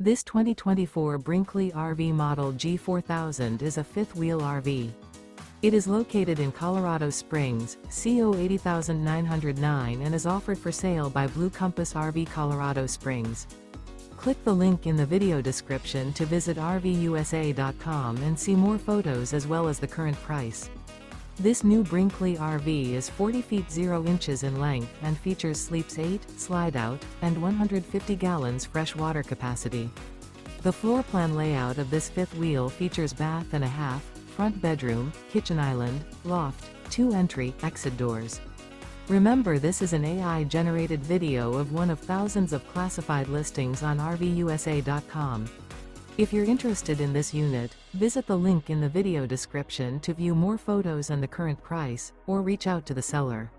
This 2024 Brinkley RV Model G 4000 is a fifth-wheel RV. It is located in Colorado Springs, CO 80909 and is offered for sale by Blue Compass RV Colorado Springs. Click the link in the video description to visit RVUSA.com and see more photos as well as the current price. This new Brinkley RV is 40 feet 0 inches in length and features sleeps 8, Slideout, and 150 gallons fresh water capacity. The floor plan layout of this fifth wheel features bath and a half, front bedroom, kitchen island, loft, 2 entry/exit doors. Remember, this is an AI-generated video of one of thousands of classified listings on RVUSA.com. If you're interested in this unit, visit the link in the video description to view more photos and the current price, or reach out to the seller.